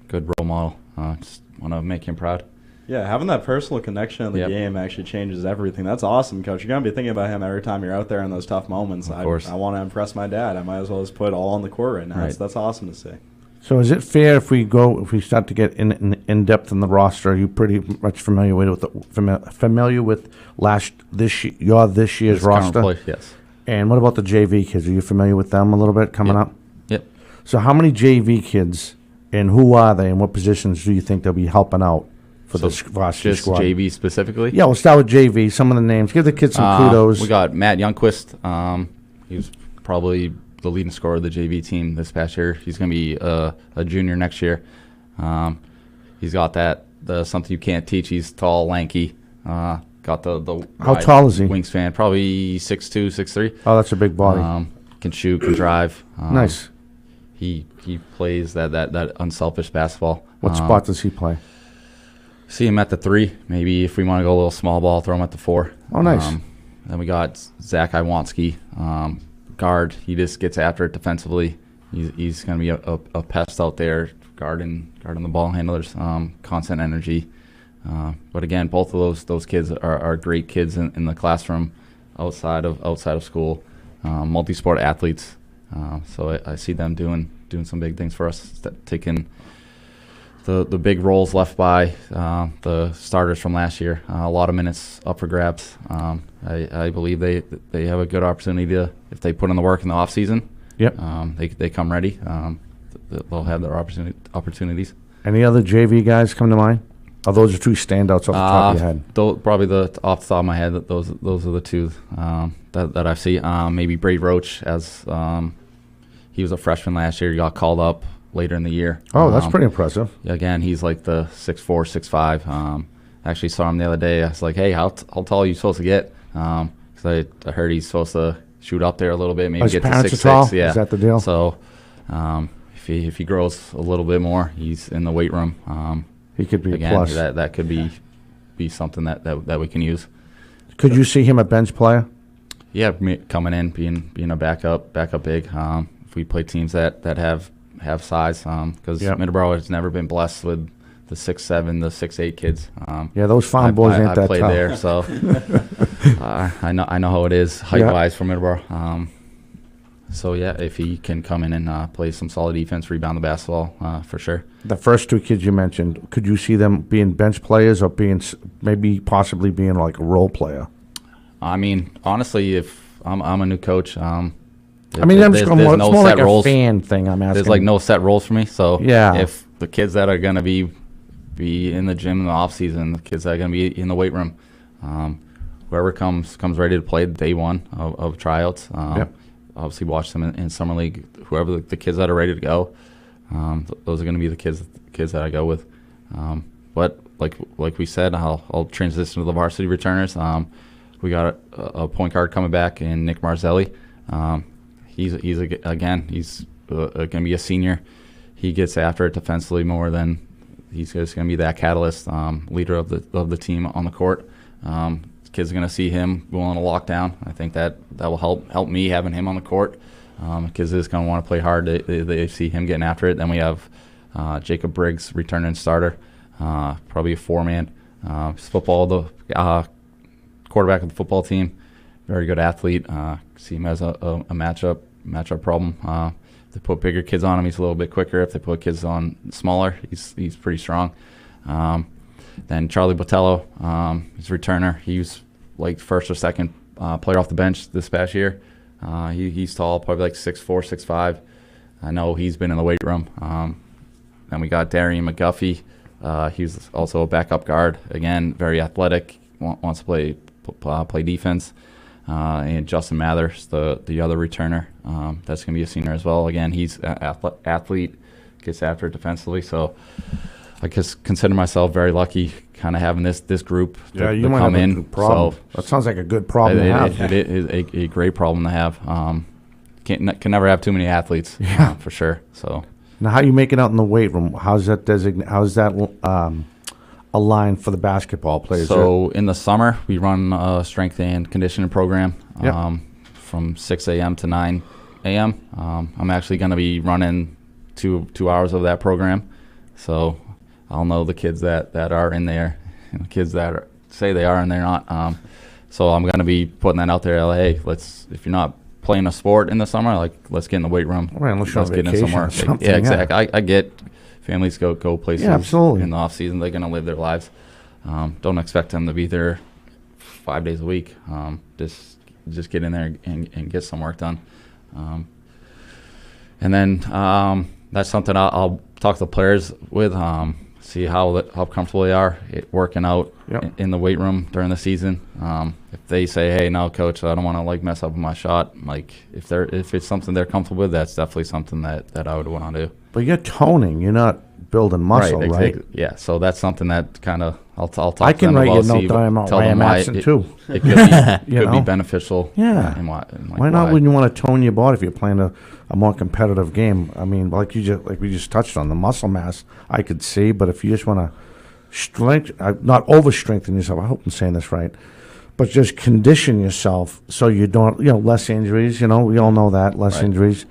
Good role model. Just want to make him proud. Yeah, having that personal connection in the game actually changes everything. That's awesome, Coach. You're going to be thinking about him every time you're out there in those tough moments. Of course. I want to impress my dad. I might as well just put it all on the court right now. Right. That's awesome to see. So is it fair if we start to get in depth in the roster? Are you pretty much familiar with this year's roster? Play, yes. And what about the JV kids? Are you familiar with them a little bit coming up? Yep. So how many JV kids and who are they and what positions do you think they'll be helping out for this varsity just squad? JV specifically? Yeah, we'll start with JV. Some of the names. Give the kids some kudos. We got Matt Youngquist. He was probably the leading scorer of the JV team this past year. He's going to be a junior next year. He's got the something you can't teach. He's tall, lanky. Got the How tall is he? Wingspan, probably 6'2", 6'3". Oh, that's a big body. Can shoot, can drive. Nice. He plays that unselfish basketball. What spot does he play? See him at the 3. Maybe if we want to go a little small ball, throw him at the 4. Oh, nice. Then we got Zach Iwanski, guard. He just gets after it defensively. He's going to be a pest out there, guarding the ball handlers, constant energy. But again, both of those kids are great kids in the classroom, outside of school, multi-sport athletes. So I see them doing some big things for us, taking the big roles left by the starters from last year. A lot of minutes up for grabs. I believe they have a good opportunity to, if they put in the work in the off season. Yep. They come ready. They'll have their opportunities. Any other JV guys come to mind? Oh, those are two standouts off the top of your head. Probably off the top of my head, those are the two that I see. Maybe Brady Roach, as he was a freshman last year. He got called up later in the year. Oh, that's pretty impressive. Again, he's like the 6'4", 6'5". Actually saw him the other day. I was like, hey, how tall are you supposed to get? Because I heard he's supposed to shoot up there a little bit, maybe get to 6'6". Yeah. Is that the deal? So if he grows a little bit more, he's in the weight room. He could be again, a plus. That could be something that we can use. Could you see him a bench player? Yeah, coming in, being a backup big. If we play teams that have size, because Middleborough has never been blessed with the 6'7", the 6'8" kids. Yeah, those farm boys ain't that tough. I played there, so I know how it is height-wise for Middleborough. So yeah, if he can come in and play some solid defense, rebound the basketball, for sure. The first two kids you mentioned, could you see them being bench players or possibly being like a role player? I mean, honestly, if I'm a new coach, I'm just going more, it's more like a fan thing. I'm asking. There's like no set roles for me. So yeah, if the kids that are going to be in the gym in the off season, the kids that are going to be in the weight room, whoever comes ready to play day one of tryouts. Obviously, watch them in summer league. Whoever the kids that are ready to go, those are going to be the kids that I go with. But like we said, I'll transition to the varsity returners. We got a point guard coming back in Nick Marzelli. He's going to be a senior. He gets after it defensively more than he's just going to be that catalyst, leader of the team on the court. Kids are going to see him willing to lock down. I think that will help me having him on the court. Kids is going to want to play hard. They see him getting after it. Then we have Jacob Briggs, returning starter, probably a 4-man. Football, the quarterback of the football team, very good athlete. See him as a matchup problem. If they put bigger kids on him, he's a little bit quicker. If they put kids on smaller, he's pretty strong. Then Charlie Botello, he's a returner. He was like first or second player off the bench this past year. He's tall, probably like 6'4", 6'5". I know he's been in the weight room. Then we got Darian McGuffey. He's also a backup guard. Again, very athletic, wants to play defense. And Justin Mathers, the other returner, that's going to be a senior as well. Again, he's an athlete, gets after it defensively. So I just consider myself very lucky kind of having this group Yeah, to you might come have a in. good problem. So That sounds like a good problem to have. it is a great problem to have. Can never have too many athletes, Yeah. for sure. So Now, how you make it out in the weight room? How's that aligned for the basketball players? So in the summer, we run a strength and conditioning program Yep. from 6 a.m. to 9 a.m. I'm actually going to be running two hours of that program. So I'll know the kids that are in there and the kids that say they are and they're not. So I'm going to be putting that out there. Hey, if you're not playing a sport in the summer, let's get in the weight room. Right, unless you're on Let's get in vacation somewhere. or something, Yeah, yeah. exactly. I get families go places absolutely. in the off season. They're going to live their lives. Don't expect them to be there 5 days a week. Just get in there and get some work done. And then that's something I'll talk to the players with, see how comfortable they are working out Yep. in the weight room during the season. If they say, hey, no, coach, I don't want to mess up my shot. If it's something they're comfortable with, that's definitely something that I would want to do. But you're toning. You're not building muscle, right? Exactly. Yeah, so that's something that kind of I'll talk I to them can write you a about. note that I'm Tell why them I'm why absent too. it could be, You could be know? beneficial. Yeah. And Why not when you want to tone your body if you're playing a more competitive game? I mean, like we just touched on, the muscle mass I could see, but if you just want to not over strengthen yourself, I hope I'm saying this right, but just condition yourself so you don't, less injuries. We all know that, less Right. injuries.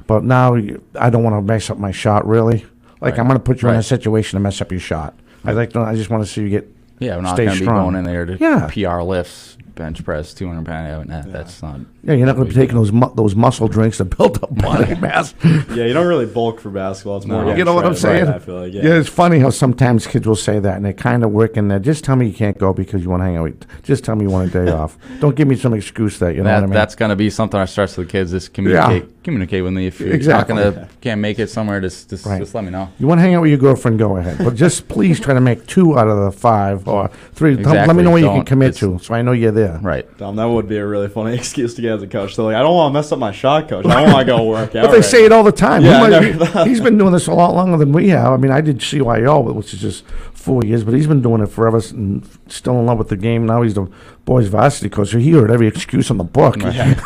But now I don't want to mess up my shot, really. Like, Right. I'm going to put you in a Right. situation to mess up your shot. I just want to see you get. Yeah, we're not stay going to be strong. going in there to Yeah. PR lifts, bench press, 200 pound. That's not. Yeah, you're not going to be taking those muscle drinks to build up body mass. Yeah, you don't really bulk for basketball. It's more No. getting You know what I'm shredded, saying? I feel like, Yeah, it's funny how sometimes kids will say that, and they kind of work in there. Just tell me you can't go because you want to hang out. Just tell me you want a day off. Don't give me some excuse that, you know what I mean? That's going to be something I stress to the kids. Just communicate with me. If you're Exactly. not going to can't make it somewhere, just Right. let me know. You want to hang out with your girlfriend, go ahead. But just please try to make 2 out of the 5 or 3. Let me Exactly. know what you can Don't- commit to so I know you're there. Right. That would be a really funny excuse to get as a coach. So, I don't want to mess up my shot, coach. I don't want to go work out. But they say it all the time. Yeah, I know. He's been doing this a lot longer than we have. I mean, I did CYO, which is just 4 years, but he's been doing it forever and still in love with the game. Now he's the boys' varsity coach, so he heard every excuse on the book. I've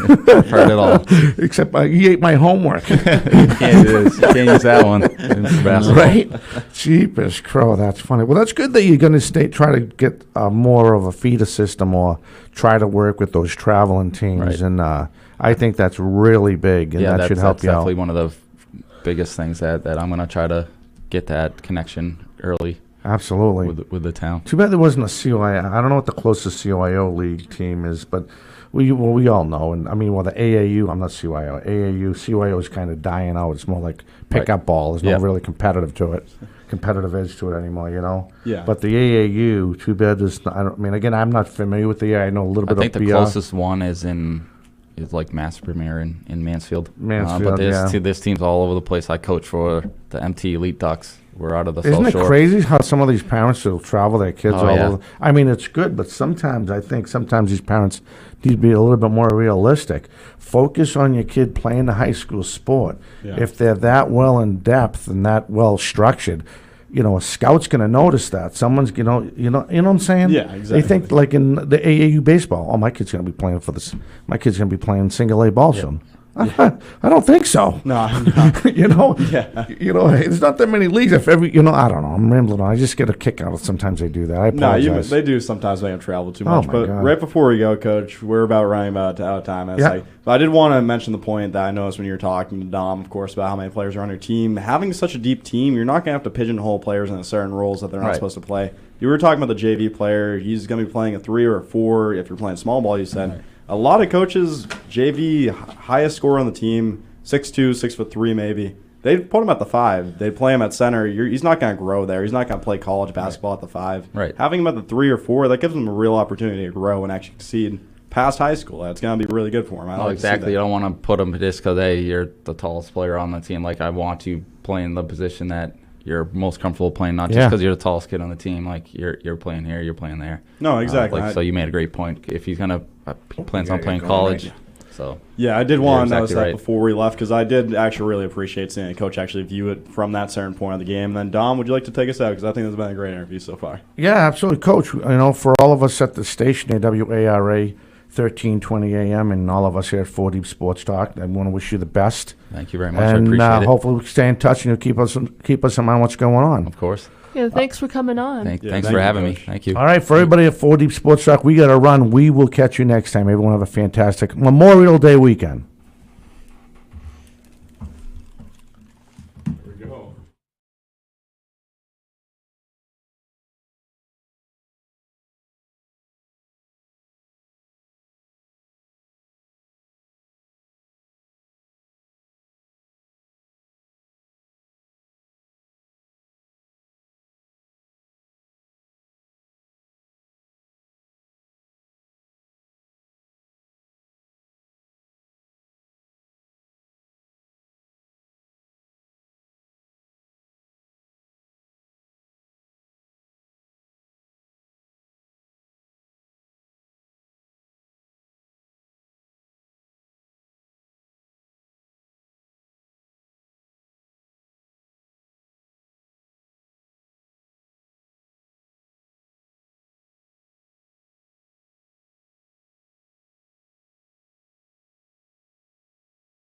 heard it all. Except he ate my homework. Can't use that one. It's basketball. Right? Jeepers crow, that's funny. Well, that's good that you're going to try to get more of a feeder system or try to work with those traveling teams. Right. And I think that's really big, and that should help that's you out. definitely one of the biggest things that I'm going to try to get that connection early Absolutely. with the town. Too bad there wasn't a CYO. I don't know what the closest CYO league team is, but we all know. And I mean, the AAU, I'm not CYO. CYO is kind of dying out. It's more like pickup ball. There's no Yeah. really competitive edge to it anymore, Yeah. But the AAU, too bad again, I'm not familiar with the I know a little I bit think of the BR. closest one is like Mass Premier in Mansfield. Mansfield, but yeah. there's teams all over the place. I coach for the MT Elite Ducks. We're out of the Isn't South it Shore. crazy how some of these parents will travel their kids Oh, all yeah. over? I mean, it's good, but sometimes these parents need to be a little bit more realistic. Focus on your kid playing the high school sport. Yeah. If they're that well in depth and that well structured, a scout's going to notice that. Someone's, you know what I'm saying? Yeah, exactly. They think like in the AAU baseball, my kid's going to be playing my kid's going to be playing single A ball soon. I don't think so. No. Yeah. There's not that many leagues. If every, I don't know. I'm rambling on. I just get a kick out of sometimes they do that. I No, apologize. they do sometimes make them travel too Oh, much. my But God. right before we go, Coach, we're about running out of time. Yeah. But I did want to mention the point that I noticed when you were talking to Dom, of course, about how many players are on your team. Having such a deep team, you're not going to have to pigeonhole players into certain roles that they're not Right. supposed to play. You were talking about the JV player. He's going to be playing a 3 or a 4 if you're playing small ball, you said. Right. A lot of coaches, JV, highest scorer on the team, 6'2", 6'3", maybe. They'd put him at the 5. They'd play him at center. He's not going to grow there. He's not going to play college basketball at the 5. Right. Having him at the 3 or 4, that gives him a real opportunity to grow and actually succeed past high school. That's going to be really good for him. I Oh, like to see exactly. that. You don't want to put them just because, hey, you're the tallest player on the team. Like, I want to play in the position that you're most comfortable playing, not just Yeah. because you're the tallest kid on the team. Like you're playing here, you're playing there. No, exactly. So you made a great point. If he's gonna he plans on Yeah, playing you're going college, right. so Yeah, I did want to notice exactly that right. before we left because I did actually really appreciate seeing a coach actually view it from that certain point of the game. And then, Dom, would you like to take us out? Because I think this has been a great interview so far. Yeah, absolutely, Coach. For all of us at the station at WARA 1320 AM and all of us here at 4 Deep Sports Talk, I want to wish you the best. thank you very much. I And appreciate it. hopefully we can stay in touch and you'll keep us in mind what's going on. Of course. Yeah, thanks for coming on. Thanks thank for you, having me. Coach. Thank you. All right, for everybody at 4 Deep Sports Talk, we got to run. We will catch you next time. Everyone have a fantastic Memorial Day weekend.